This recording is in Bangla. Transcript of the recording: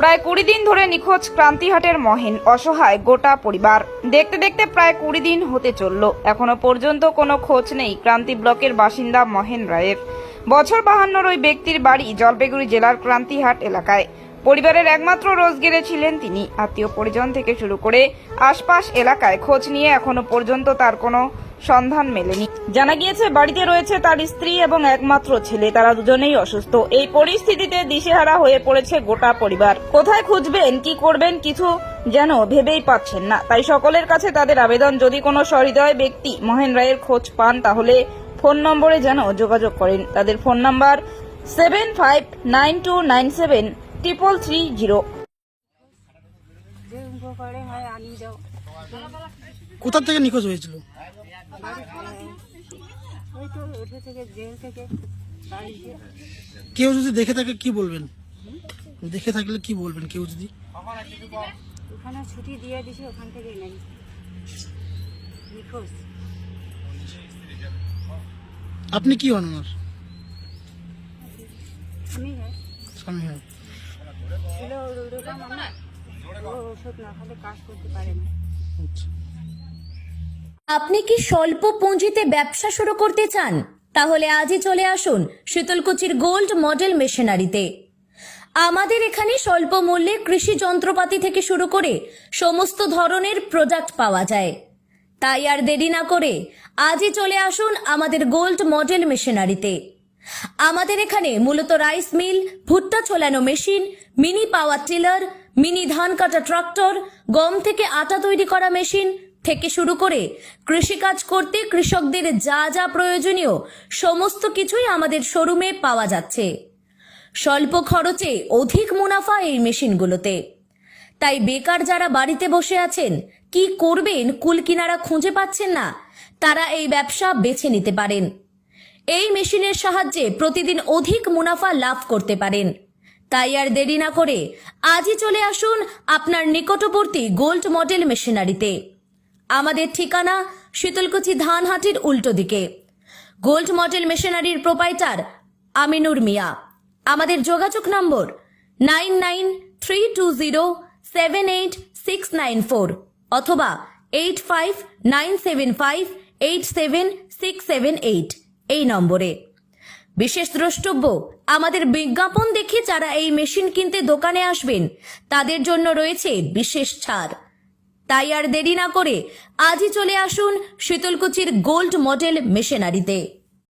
প্রায় 20 দিন ধরে নিখোঁজ ক্রান্তিহাটের মহেন। অসহায় গোটা পরিবার। দেখতে দেখতে প্রায় 20 দিন হতে চলল, এখনো পর্যন্ত কোনো খোঁজ নেই ক্রান্তি ব্লকের বাসিন্দা মহেন রায়ের। বছর 52 ওই ব্যক্তির বাড়ি জলপাইগুড়ি জেলার ক্রান্তিহাট এলাকায়। পরিবারের একমাত্র রোজগেরে ছিলেন তিনি। আত্মীয় পরিজন থেকে শুরু করে আশপাশ এলাকায় খোঁজ নিয়ে এখনো পর্যন্ত তার কোনো সন্ধান মেলেনি। জানা গিয়েছে বাড়িতে রয়েছে তার স্ত্রী এবং একমাত্র ছেলে, তারা দুজনেই অসুস্থ। এই পরিস্থিতিতে দিশেহারা হয়ে পড়েছে গোটা পরিবার। কোথায় খুঁজবেন, কি করবেন কিছু যেন ভেবেই পাচ্ছেন না। তাই সকলের কাছে তাদের আবেদন, যদি কোনো সহৃদয় ব্যক্তি মহেন রায়ের খোঁজ পান তাহলে ফোন নম্বরে যেন যোগাযোগ করেন। তাদের ফোন নাম্বার 7592973330। কোথা থেকে নিখোঁজ হয়েছিল? কেউ যদি দেখে থাকে কি বলবেন? দেখে থাকলে কি বলবেন? কেউ যদি ওখানে ছুটি দিয়ে দিছে, ওখান থেকে নেই নিখোঁজ। আপনি কি হন? ওনার আমি স্বামী হয়। ছিল ওরকম, আমার ও ওষুধ না খালে কাজ করতে পারে না। আচ্ছা। আপনি কি স্বল্প পুঁজিতে ব্যবসা শুরু করতে চান? তাহলে আজই চলে আসুন শীতলকুচির গোল্ড মডেল মেশিনারিতে। আমাদের এখানে স্বল্প মূল্যে কৃষি যন্ত্রপাতি থেকে শুরু করে সমস্ত ধরনের প্রোডাক্ট পাওয়া যায়। তাই আর দেরি না করে আজই চলে আসুন আমাদের গোল্ড মডেল মেশিনারিতে। আমাদের এখানে মূলত রাইস মিল, ভুট্টা ছোলানো machine, mini power tiller, mini ধান কাটা ট্রাক্টর, গম থেকে আটা তৈরি করা মেশিন থেকে শুরু করে কৃষিকাজ করতে কৃষকদের যা যা প্রয়োজনীয় সমস্ত কিছুই আমাদের শোরুমে পাওয়া যাচ্ছে। স্বল্প খরচে অধিক মুনাফা এই মেশিনগুলোতে। তাই বেকার যারা বাড়িতে বসে আছেন, কি করবেন কুল কিনারা খুঁজে পাচ্ছেন না, তারা এই ব্যবসা বেছে নিতে পারেন। এই মেশিনের সাহায্যে প্রতিদিন অধিক মুনাফা লাভ করতে পারেন। তাই আর দেরি না করে আজই চলে আসুন আপনার নিকটবর্তী গোল্ড মডেল মেশিনারিতে। আমাদের ঠিকানা শীতলকুচি ধানহাটির উল্টো দিকে। গোল্ড মডেল মেশিনারির প্রোপাইটার আমিনুর মিয়া। আমাদের যোগাযোগ নম্বর 9932078694 অথবা 8597587678 এই নম্বরে। বিশেষ দ্রষ্টব্য, আমাদের বিজ্ঞাপন দেখে যারা এই মেশিন কিনতে দোকানে আসবেন তাদের জন্য রয়েছে বিশেষ ছাড়। তাই আর দেরি না করে আজই চলে আসুন শীতলকুচির গোল্ড মডেল মেশিনারিতে।